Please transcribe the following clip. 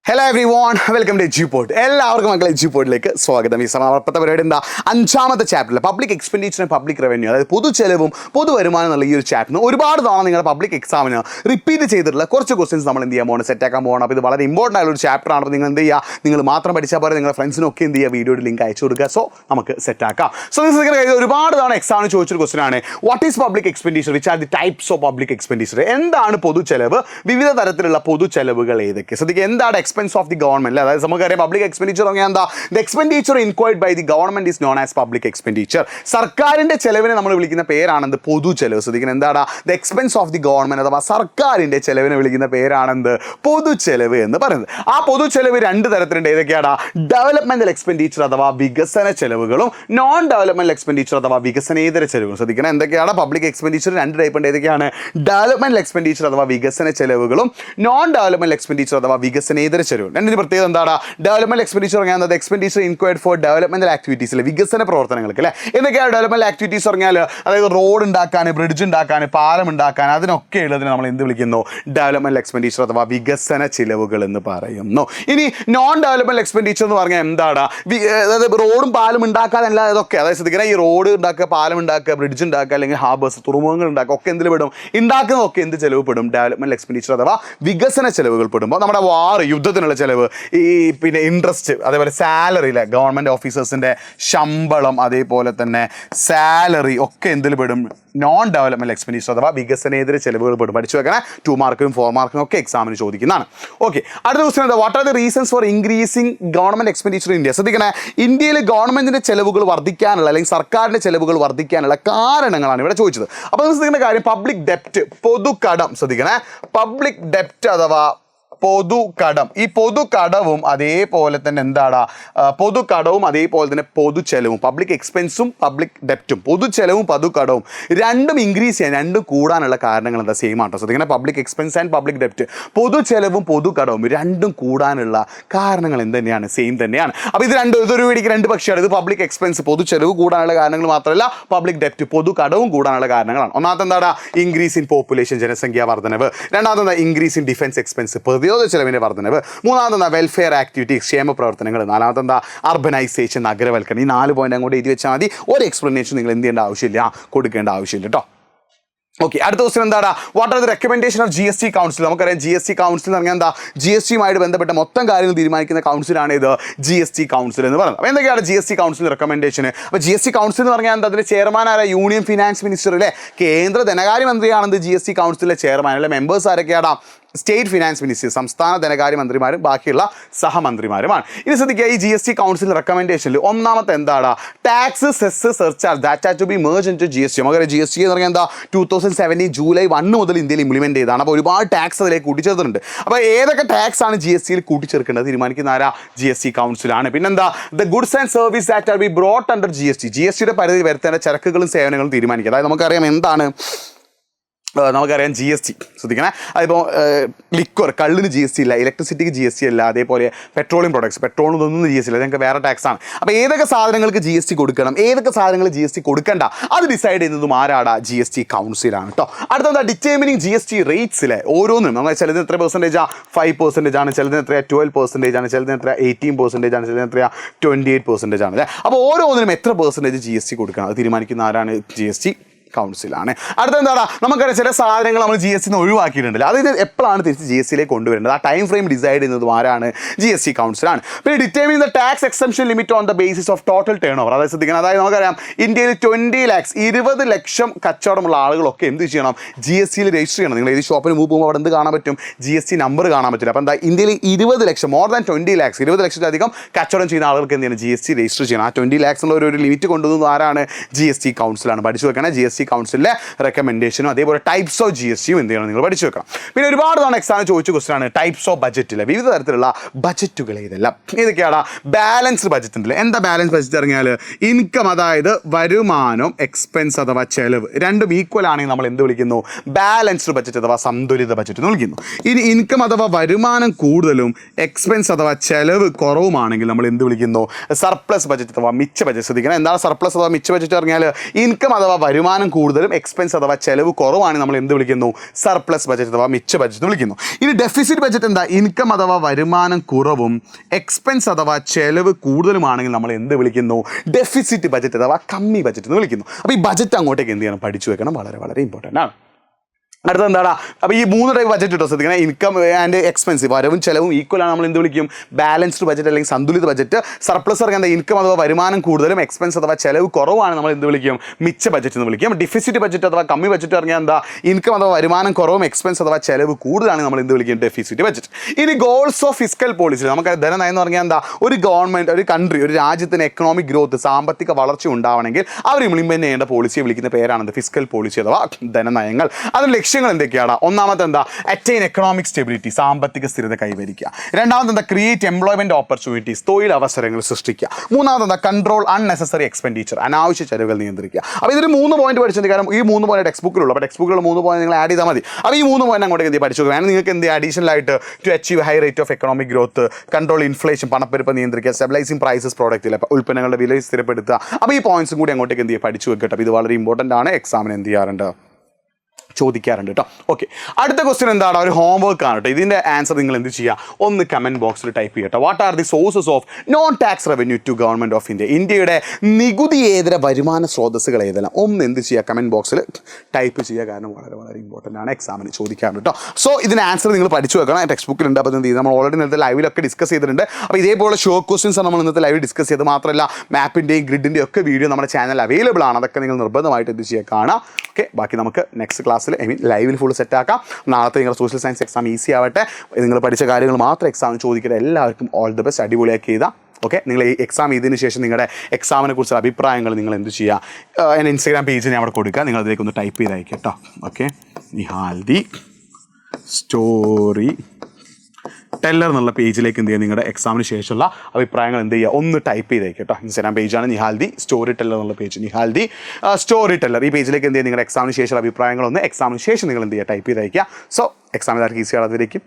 Hello everyone welcome to Eduport. എല്ലാവർക്കും മക്കളെ എജ്യൂപോർട്ടിലേക്ക് സ്വാഗതം. ഈ സമർപ്പത്തെ പരിപാടി എന്താ, അഞ്ചാമത്തെ ചാപ്റ്ററിൽ public expenditure and public revenue, അതായത് പൊതുചെലവും പൊതുവരുമാനം എന്നുള്ള ഈ ഒരു ചാപ്റ്ററിന് ഒരുപാട് തവണ നിങ്ങളുടെ പബ്ലിക് എക്സാമിന് റിപ്പീറ്റ് ചെയ്തിട്ടുള്ള കുറച്ച് ക്വസ്റ്റ്യൻസ് നമ്മൾ എന്ത് ചെയ്യാൻ പോകണം, സെറ്റാക്കാൻ പോകണം. അപ്പോൾ ഇത് വളരെ ഇമ്പോർട്ടൻ്റ് ആയിട്ടുള്ള ഒരു ചാപ്റ്റർ ആണ്. നിങ്ങൾ എന്ത് ചെയ്യുക, നിങ്ങൾ മാത്രം പഠിച്ചാൽ പോലെ നിങ്ങളുടെ ഫ്രണ്ട്സിനൊക്കെ എന്ത് ചെയ്യുക, വീഡിയോയുടെ ലിങ്ക് അയച്ചു കൊടുക്കുക. സോ നമുക്ക് സെറ്റാക്കാം. സോ നിങ്ങൾ ഒരുപാട് തവണ എക്സാമിന് ചോദിച്ചൊരു ക്വസ്റ്റൻ ആണ്, what is public expenditure, which are the types of public expenditure. എന്താണ് പൊതുചെലവ്, വിവിധ തരത്തിലുള്ള പൊതുചെലവുകൾ ഏതൊക്കെ. ശ്രദ്ധിക്കുക, എന്താണ് എക്സ്പെൻസ് ഓഫ് ദി ഗവൺമെന്റ്. അതായത് നമുക്കറിയാം പബ്ലിക് എക്സ്പെൻഡിച്ചർ പറഞ്ഞാൽ എന്താ, the expenditure incurred by the government is known as public expenditure. സർക്കാരിന്റെ ചെലവിനെ നമ്മൾ വിളിക്കുന്ന പേരാണെന്ത്, പൊതുചെലവ്. ശ്രദ്ധിക്കുന്നത് എന്താണ്, the expense of the government അഥവാ സർക്കാരിന്റെ ചെലവിനെ വിളിക്കുന്ന പേരാണെന്ത്, പൊതുചെലവ് എന്ന് പറയുന്നത്. ആ പൊതുചെലവ് രണ്ട് തരത്തിലുണ്ട്. ഏതൊക്കെയാണ്, ഡെവലപ്മെന്റൽ എക്സ്പെൻഡിച്ചർ അഥവാ വികസന ചെലവുകളും നോൺ ഡെവലപ്മെന്റൽ എക്സ്പെൻഡിച്ചർ അഥവാ വികസനേതര ചെലവുകളും. ശ്രദ്ധിക്കണം എന്തൊക്കെയാണ് പബ്ലിക് എക്സ്പെൻഡിച്ചർ രണ്ട് ടൈപ്പ് ഉണ്ട്. ഏതൊക്കെയാണ്, ഡെവലപ്മെന്റൽ എക്സ്പെൻഡിച്ചർ അഥവാ വികസന ചെലവുകളും നോൺ ഡെവലപ്മെന്റൽ എക്സ്പെൻഡിച്ചർ അഥവാ വികസനേതര ചെലവുകളും. രണ്ടിന് പ്രത്യേകത എന്താണ്, ഡെവലപ്മെന്റ് എക്സ്പെൻഡിച്ചർ പറഞ്ഞാൽ expenditure incurred for developmental activities, വികസന പ്രവർത്തനങ്ങൾക്ക് അല്ലേ. എന്തൊക്കെയാണ് ഡെവലപ്മെന്റ് ആക്ടിവിറ്റീസ് പറഞ്ഞാൽ, അതായത് റോഡ് ഉണ്ടാക്കാൻ, ബ്രിഡ്ജ് ഉണ്ടാക്കാൻ, പാലം ഉണ്ടാക്കാൻ, അതിനൊക്കെ ഉള്ളതിന് നമ്മൾ എന്ത് വിളിക്കുന്നു, ഡെവലപ്മെന്റ് എക്സ്പെൻഡിച്ചർ അഥവാ വികസന ചിലവുകൾ എന്ന് പറയുന്നു. ഇനി നോൺ ഡെവലപ്മെന്റ് എക്സ്പെൻഡിച്ചർ എന്ന് പറഞ്ഞാൽ എന്താണ്, അതായത് റോഡും പാലം ഉണ്ടാക്കാനല്ല ഇതൊക്കെ. അതായത് ശ്രദ്ധിക്കണം, ഈ റോഡ് ഉണ്ടാക്കുക, പാലം ഉണ്ടാക്കുക, ബ്രിഡ്ജ് ഉണ്ടാക്കുക, അല്ലെങ്കിൽ ഹാർബേഴ്സ് തുറമുഖങ്ങൾ ഉണ്ടാക്കുക, ഒക്കെ എന്തിൽ പെടും, ഉണ്ടാക്കുന്നതൊക്കെ എന്ത് ചെലവ് പെടും, ഡെവലപ്മെന്റ് എക്സ്പെൻഡിച്ചർ അഥവാ വികസന ചെലവുകൾ പെടുമ്പോൾ. നമ്മുടെ വാർ, യുദ്ധത്തിനുള്ള ചെലവ്, ഈ പിന്നെ ഇൻട്രസ്റ്റ്, അതേപോലെ സാലറി, ഗവൺമെന്റ് ഓഫീസേഴ്സിന്റെ ശമ്പളം, അതേപോലെ തന്നെ സാലറി ഒക്കെ എന്തിൽ പെടും, നോൺ ഡെവലപ്മെന്റ് എക്സ്പെൻഡിച്ചർ അഥവാ വികസനേതര ചെലവുകൾ പെടും. പഠിച്ചു വെക്കണേ, 2 മാർക്കിനും 4 മാർക്കിനും ഒക്കെ എക്സാമിന് ചോദിക്കുന്നതാണ്. ഓക്കെ, അടുത്ത ക്വസ്റ്റൻ എന്താ, what are the reasons for increasing government expenditure in India. ശ്രദ്ധിക്കണേ, ഇന്ത്യയിൽ ഗവൺമെന്റിന്റെ ചെലവുകൾ വർദ്ധിക്കാനുള്ള, അല്ലെങ്കിൽ സർക്കാരിന്റെ ചെലവുകൾ വർദ്ധിക്കാനുള്ള കാരണങ്ങളാണ് ഇവിടെ ചോദിച്ചത്. അപ്പോൾ ശ്രദ്ധിക്കുന്ന കാര്യം, പബ്ലിക് ഡെപ്റ്റ്, പൊതുകടം. ശ്രദ്ധിക്കണേ, പബ്ലിക് ഡെപ്റ്റ് അഥവാ പൊതുകടം. ഈ പൊതുകടവും അതേപോലെ തന്നെ എന്താണ്, പൊതുകടവും അതേപോലെ തന്നെ പൊതുചെലവും, പബ്ലിക് എക്സ്പെൻസും പബ്ലിക് ഡെപ്റ്റും, പൊതുചെലവും പൊതുകടവും രണ്ടും ഇൻക്രീസ് ചെയ്യാൻ, രണ്ടും കൂടാനുള്ള കാരണങ്ങൾ എന്താ, സെയിം ആട്ടോ. ശ്രദ്ധിക്കണം, പബ്ലിക് എക്സ്പെൻസ് ആൻഡ് പബ്ലിക് ഡെപ്റ്റ്, പൊതുചെലവും പൊതുകടവും രണ്ടും കൂടാനുള്ള കാരണങ്ങൾ എന്ത് തന്നെയാണ്, സെയിം തന്നെയാണ്. അപ്പോൾ ഇത് രണ്ടും, ഇതൊരു വീടിക്ക് രണ്ട് പക്ഷിയാണ്. ഇത് പബ്ലിക് എക്സ്പെൻസ്, പൊതുചെലവ് കൂടാനുള്ള കാരണങ്ങൾ മാത്രമല്ല, പബ്ലിക് ഡെപ്റ്റ്, പൊതുകടവും കൂടാനുള്ള കാരണങ്ങളാണ്. ഒന്നാമത്തെ എന്താണ്, ഇൻക്രീസ് ഇൻ പോപ്പുലേഷൻ, ജനസംഖ്യാ വർധനവ്. രണ്ടാമത്തെ ഇൻക്രീസ് ഇൻ ഡിഫൻസ് എക്സ്പെൻസ്, ചെലവിന്റെ വർധനവ്. മൂന്നാമത്തെ വെൽഫെയർ ആക്ടിവിറ്റി, ക്ഷേമ പ്രവർത്തനങ്ങൾ. നാലാമത്തെ എന്താ, അർബനൈസേഷൻ, നഗരവൽക്കരണം. ഈ 4 പോയിന്റ് അങ്ങോട്ട് എഴുതി വെച്ചാൽ മതി. ഒരു എക്സ്പ്ലനേഷൻ നിങ്ങൾ എന്ത് ചെയ്യേണ്ട ആവശ്യമില്ല, കൊടുക്കേണ്ട ആവശ്യമില്ല കേട്ടോ. ഓക്കെ, അടുത്ത ക്വസ്റ്റൻ എന്താണ്, what are the recommendation of GST council. നമുക്കറിയാം GST കൗൺസിൽ എന്ന് പറഞ്ഞാൽ എന്താ, GSTയുമായിട്ട് ബന്ധപ്പെട്ട മൊത്തം കാര്യങ്ങൾ തീരുമാനിക്കുന്ന കൗൺസിലാണ് ഇത് GST കൗൺസിൽ എന്ന് പറയുന്നത്. അപ്പോൾ എന്തൊക്കെയാണ് GST കൗൺസിൽ റെക്കമെൻഡേഷൻ. അപ്പോൾ GST കൗൺസിൽ എന്ന് പറഞ്ഞാൽ എന്താ, അതിൻ്റെ ചെയർമാൻ ആരാ, യൂണിയൻ ഫിനാൻസ് മിനിസ്റ്റർ അല്ലേ, കേന്ദ്ര ധനകാര്യമന്ത്രിയാണെന്ന് GST കൗൺസിലെ ചെയർമാൻ അല്ലെ. മെമ്പേഴ്സ് ആരൊക്കെയാണ്, സ്റ്റേറ്റ് ഫിനാൻസ് മിനിസ്റ്റർ, സംസ്ഥാന ധനകാര്യമന്ത്രിമാരും ബാക്കിയുള്ള സഹമന്ത്രിമാരുമാണ്. ഇനി ശ്രദ്ധിക്കുക, ഈ GST കൗൺസിൽ റെക്കമെൻഡേഷനിൽ ഒന്നാമത്തെ എന്താണ്, tax, cess, surcharge that are to be merge into GST. നമുക്കറിയാം GST എന്ന് പറഞ്ഞാൽ എന്താ, 2017 ജൂലൈ 1 മുതൽ ഇന്ത്യയിൽ ഇംപ്ലിമെൻറ്റ് ചെയ്തതാണ്. അപ്പോൾ ഒരുപാട് ടാക്സ് അതിലേക്ക് കൂട്ടിച്ചേർത്തിട്ടുണ്ട്. അപ്പോൾ ഏതൊക്കെ ടാക്സ് ആണ് GSTയിൽ കൂട്ടിച്ചേർക്കേണ്ടത് തീരുമാനിക്കുന്ന ആരാ, GST കൗൺസിലാണ്. പിന്നെന്താ, the goods and service that are be brought under GSTയുടെ പരിധി വരുത്തേണ്ട ചരക്കുകളും സേവനങ്ങളും തീരുമാനിക്കുക. അതായത് നമുക്കറിയാം എന്താണ്, നമുക്കറിയാം GST. ശ്രദ്ധിക്കണേ, അതിപ്പോൾ ലിക്വർ, കള്ളിന് GST ഇല്ല, ഇലക്ട്രിസിറ്റിക്ക് GST ഇല്ല, അതേപോലെ പെട്രോളിയം പ്രൊഡക്ട്സ്, പെട്രോളിനൊന്നും GST ഇല്ല, ഞങ്ങൾക്ക് വേറെ ടാക്സ് ആണ്. അപ്പോൾ ഏതൊക്കെ സാധനങ്ങൾക്ക് GST കൊടുക്കണം, ഏതൊക്കെ സാധനങ്ങൾ GST കൊടുക്കണ്ട, അത് ഡിസൈഡ് ചെയ്യുന്നതും ആരാടാ, GST കൗൺസിലാണ് കേട്ടോ. അടുത്തെന്താ, ഡിറ്റർമിനിങ് GST റേറ്റ്സിലെ ഓരോന്നും. നമ്മൾ ചിലതിന് എത്ര പെർസെൻറ്റേജാ, 5% ആണ്, ചിലതിന് എത്രയാണ് 12% ആണ്, ചിലതിന് എത്ര 18% ആണ്, ചിലതിന് എത്രയാണ് 28% ആണ് അല്ലേ. അപ്പോൾ ഓരോന്നിനും എത്ര പെർസെൻറ്റേജ് GST കൊടുക്കണം, അത് തീരുമാനിക്കുന്ന ആരാണ്, GST കൗൺസിലാണ്. അടുത്ത എന്താണ്, നമുക്കറിയാം ചില സാധനങ്ങൾ നമ്മൾ GSTന്ന് ഒഴിവാക്കിയിട്ടുണ്ടല്ലോ, അത് എപ്പോഴാണ് തിരിച്ച് GSTയിലേക്ക് കൊണ്ടുവരേണ്ടത്, ആ ടൈം ഫ്രെയിം ഡിസൈഡ് ചെയ്യുന്നതും ആരാണ്, GST കൗൺസിലാണ്. പിന്നെ determine the tax exemption limit on the basis of total turn over. അതായത് ശ്രദ്ധിക്കണം, അതായത് നമുക്കറിയാം ഇന്ത്യയിൽ 20 lakhs 20 ലക്ഷം കച്ചവടമുള്ള ആളുകളൊക്കെ എന്ത് ചെയ്യണം, GSTയിൽ രജിസ്റ്റർ ചെയ്യണം. നിങ്ങൾ ഏത് ഷോപ്പിന് പോകുമ്പോൾ അവിടെ എന്ത് കാണാൻ പറ്റും, GST നമ്പർ കാണാൻ പറ്റില്ല. അപ്പോൾ എന്താ, ഇന്ത്യയിൽ 20 ലക്ഷം, മോർ ദാൻ 20 lakhs 20 ലക്ഷത്തിലധികം കച്ചവടം ചെയ്യുന്ന ആളുകൾക്ക് എന്ത് ചെയ്യണം, GST രജിസ്റ്റർ ചെയ്യണം. ആ 20 lakhs എന്നുള്ള ഒരു ലിമിറ്റ് കൊണ്ടുവന്നത് ആരാണ്, GST കൗൺസിലാണ്. പഠിച്ചു വെക്കണം, GST കൗൺസിലിലെ റെക്കമെൻഡേഷനും അതേപോലെ ടൈപ്സ് ഓഫ് GSTയും എന്ത് ചെയ്യണം, നിങ്ങൾ പഠിച്ചു വെക്കണം. പിന്നെ ഒരുപാട് തവണ എക്സാമിന് ചോദിച്ച ക്വസ്റ്റൻ ആണ്, ടൈപ്സ് ഓഫ് ബജറ്റിലെ വിവിധ തരത്തിലുള്ള ബജറ്റുകൾ ഇതെല്ലാം. ഇതൊക്കെയാണ് ബാലൻസ്ഡ് ബജറ്റ് ഉണ്ടല്ലോ. എന്താ ബാലൻസ് ബജറ്റ് ഇറങ്ങിയാൽ, ഇൻകം അതായത് വരുമാനം, എക്സ്പെൻസ് അഥവാ ചെലവ് രണ്ടും ഈക്വൽ ആണെങ്കിൽ നമ്മൾ എന്ത് വിളിക്കുന്നു, ബാലൻസ്ഡ് ബജറ്റ് അഥവാ സന്തുലിത ബജറ്റ് എന്ന് വിളിക്കുന്നു. ഇനി ഇൻകം അഥവാ വരുമാനം കൂടുതലും എക്സ്പെൻസ് അഥവാ ചെലവ് കുറവുമാണെങ്കിൽ നമ്മൾ എന്ത് വിളിക്കുന്നു, സർപ്ലസ് ബജറ്റ് അഥവാ മിച്ച ബജറ്റ്. ശ്രദ്ധിക്കണം, എന്താണ് സർപ്ലസ് അഥവാ മിച്ച ബജറ്റ് ഇറങ്ങിയാൽ, ഇൻകം അഥവാ വരുമാനം കൂടുതലും എക്സ്പെൻസ് അഥവാ ചെലവ് കുറവാണ് നമ്മൾ എന്ത് വിളിക്കുന്നു സർപ്ലസ് ബജറ്റ് അഥവാ മിച്ച ബജറ്റ് വിളിക്കുന്നു. ഇനി ഡെഫിസിറ്റ് ബജറ്റ് എന്താ ഇൻകം അഥവാ വരുമാനം കുറവും എക്സ്പെൻസ് അഥവാ ചെലവ് കൂടുതലുമാണെങ്കിൽ നമ്മൾ എന്ത് വിളിക്കുന്നു ഡെഫിസിറ്റ് ബജറ്റ് അഥവാ കമ്മി ബജറ്റ് എന്ന് വിളിക്കുന്നു. അപ്പോൾ ഈ ബജറ്റ് അങ്ങോട്ടേക്ക് എന്ത് ചെയ്യണം പഠിച്ചു വെക്കണം, വളരെ വളരെ ഇമ്പോർട്ടൻ്റ് ആണ്. അടുത്ത എന്താണ് അപ്പോൾ ഈ 3 ടൈപ്പ് ബജറ്റ് ഇട്ടോ ശ്രദ്ധിക്കണം. ഇൻകം ആൻഡ് എക്സ്പെൻസ് വരവും ചെലവും ഈക്വലാണ് നമ്മൾ എന്ത് വിളിക്കും ബാലൻസ്ഡ് ബജറ്റ് അല്ലെങ്കിൽ സന്തുലിത ബജറ്റ്. സർപ്ലസ് ഇറങ്ങാൻ എന്താ ഇൻകം അഥവാ വരുമാനം കൂടുതലും എക്സ്പെൻസ് അഥവാ ചെലവ് കുറവാണ് നമ്മൾ എന്ത് വിളിക്കും മിച്ച ബജറ്റ് എന്ന് വിളിക്കും. ഡിഫിസിറ്റ് ബജറ്റ് അഥവാ കമ്മി ബജറ്റ് ഇറങ്ങിയാൽ എന്താ ഇൻകം അഥവാ വരുമാനം കുറവും എക്സ്പെൻസ് അഥവാ ചെലവ് കൂടുതലാണ് നമ്മൾ എന്ത് വിളിക്കും ഡെഫിസിറ്റ് ബജറ്റ്. ഇനി ഗോൾസ് ഓഫ് ഫിസ്ക്കൽ പോളിസി നമുക്ക് ധനനയം എന്ന് പറഞ്ഞാൽ എന്താ ഒരു ഗവൺമെൻറ് ഒരു കൺട്രി ഒരു രാജ്യത്തിന് എക്കണോമിക് ഗ്രോത്ത് സാമ്പത്തിക വളർച്ച ഉണ്ടാവണമെങ്കിൽ അവർ ഇംപ്ലിമെൻറ്റ് ചെയ്യേണ്ട പോളിസിയെ വിളിക്കുന്ന പേരാണ് ഫിസ്ക്കൽ പോളിസി അഥവാ ധനനയങ്ങൾ. അതിന് ലക്ഷ്യങ്ങൾ എന്തൊക്കെയാണ്? ഒന്നാമത്തെ എന്താ അറ്റൈൻ എക്കണോമിക് സ്റ്റെബിലിറ്റി സാമ്പത്തിക സ്ഥിരത കൈവരിക്കുക. രണ്ടാമത് എന്താ ക്രിയേറ്റ് എംപ്ലോയ്മെന്റ് ഓപ്പർച്യൂണിറ്റീസ് തൊഴിലവസരങ്ങൾ സൃഷ്ടിക്കുക. മൂന്നാമത് എന്താ കൺട്രോൾ അൺനെസസറി എക്സ്പെൻഡിച്ചർ അനാവശ്യ ചെലവുകൾ നിയന്ത്രിക്കുക. അപ്പോൾ ഇതിന് 3 പോയിന്റ് പഠിച്ചത് കാരണം ഈ 3 പോയിന്റ് ടെക്സ്റ്റ് ബുക്കിലുള്ള അപ്പോൾ ടെക്സ്റ്റ് ബുക്കിലുള്ള 3 പോയിന്റ് നിങ്ങൾ ആഡ് ചെയ്താൽ മതി. അപ്പോൾ ഈ 3 പോയിന്റ് അങ്ങോട്ടേക്ക് എന്ത് പഠിച്ചു വേണം നിങ്ങൾക്ക് എന്ത് അഡീഷണൽ ആയിട്ട് to achieve high rate of economic growth control inflation പണപ്പെരുപ്പം നിയന്ത്രിക്കുക സ്റ്റെബിലൈസിംഗ് പ്രൈസസ് പ്രോഡക്റ്റിൽ ഉൽപ്പന്നങ്ങളുടെ വില സ്ഥിരപ്പെടുത്തുക. അപ്പോൾ ഈ പോയിന്റ്സും കൂടി അങ്ങോട്ടേക്ക് എന്ത് പഠിച്ചു വെക്കട്ടെ. അപ്പോൾ ഇത് വളരെ ഇമ്പോർട്ടൻ്റ് ആണ്, എക്സാമിന് എന്ത് ചെയ്യാറുണ്ട് ചോദിക്കാറുണ്ട് കേട്ടോ. ഓക്കെ, അടുത്ത ക്വസ്റ്റ്യൻ എന്താണ് ഒരു ഹോംവർക്ക് ആണ് കേട്ടോ. ഇതിൻ്റെ ആൻസർ നിങ്ങൾ എന്ത് ചെയ്യുക ഒന്ന് കമൻറ്റ് ബോക്സിൽ ടൈപ്പ് ചെയ്യട്ടോ. What are the sources of non tax revenue to government of India ഇന്ത്യയുടെ നികുതിയേതര വരുമാന സ്രോതസ്സുകൾ ഏതെല്ലാം ഒന്ന് എന്ത് ചെയ്യുക കമൻറ്റ് ബോക്സിൽ ടൈപ്പ് ചെയ്യുക. കാരണം വളരെ വളരെ ഇമ്പോർട്ടൻ്റ് ആണ്, എക്സാമിന് ചോദിക്കാറുണ്ട് കേട്ടോ. സോ ഇതിന് ആൻസർ നിങ്ങൾ പഠിച്ചു വെക്കണം. ടെക്സ്റ്റ് ബുക്കിലുണ്ട്. അപ്പോൾ എന്ത് ചെയ്ത് നമ്മൾ ഓൾറെഡി ഇന്നത്തെ ലൈവിലൊക്കെ ഡിസ്കസ് ചെയ്തിട്ടുണ്ട്. അപ്പോൾ ഇതേപോലെ ഷോർട്ട് ക്വസ്റ്റ്യൻസ് നമ്മൾ ഇന്നത്തെ ലൈവിൽ ഡിസ്കസ് ചെയ്ത് മാത്രമല്ല മാപ്പിൻ്റെയും ഗ്രിഡിൻ്റെയും ഒക്കെ വീഡിയോ നമ്മുടെ ചാനൽ അവൈലബിൾ ആണ്. അതൊക്കെ നിങ്ങൾ നിർബന്ധമായിട്ട് എന്ത് ചെയ്യുക കാണാം. ഓക്കെ, ബാക്കി നമുക്ക് നെക്സ്റ്റ് ക്ലാസ്സിൽ ലൈവിൽ ഫുൾ സെറ്റ് ആക്കാം. നാളത്തെ നിങ്ങളുടെ സോഷ്യൽ സയൻസ് എക്സാം ഈസി ആവട്ടെ. നിങ്ങൾ പഠിച്ച കാര്യങ്ങൾ മാത്രം എക്സാമിന് ചോദിക്കട്ടെ. എല്ലാവർക്കും ഓൾ ദി ബെസ്റ്റ്, അടിപൊളിയാക്കി ചെയ്താൽ. ഓക്കെ, നിങ്ങൾ ഈ എക്സാം ചെയ്തതിന് ശേഷം നിങ്ങളുടെ എക്സാമിനെ കുറിച്ചുള്ള അഭിപ്രായങ്ങൾ നിങ്ങൾ എന്ത് ചെയ്യുക എൻ്റെ ഇൻസ്റ്റാഗ്രാം പേജിൽ ഞാൻ അവിടെ കൊടുക്കുക. നിങ്ങൾ അതിലേക്ക് ഒന്ന് ടൈപ്പ് ചെയ്തയക്കുക കേട്ടോ. ഓക്കെ, നിഹാൽദി സ്റ്റോറി ടെല്ലർ എന്നുള്ള പേജിലേക്ക് എന്ത് ചെയ്യുക നിങ്ങളുടെ എക്സാമിന് ശേഷമുള്ള അഭിപ്രായങ്ങൾ എന്ത് ചെയ്യുക ഒന്ന് ടൈപ്പ് ചെയ്തേക്ക് കേട്ടോ. ഇൻസ്റ്റാഗ്രാം പേജാണ് നിഹാൽദി സ്റ്റോറി ടെല്ലർ എന്നുള്ള പേജ്. നിഹാൽദി സ്റ്റോറി ടെല്ലർ ഈ പേജിലേക്ക് എന്ത് ചെയ്യുക നിങ്ങളുടെ എക്സാമിന് ശേഷമുള്ള അഭിപ്രായങ്ങളൊന്ന് എക്സാമിന് ശേഷം നിങ്ങൾ എന്ത് ചെയ്യുക ടൈപ്പ് ചെയ്തയക്കുക. സോ എക്സാം എല്ലാവർക്കും ഈസി ആകാതിരിക്കും.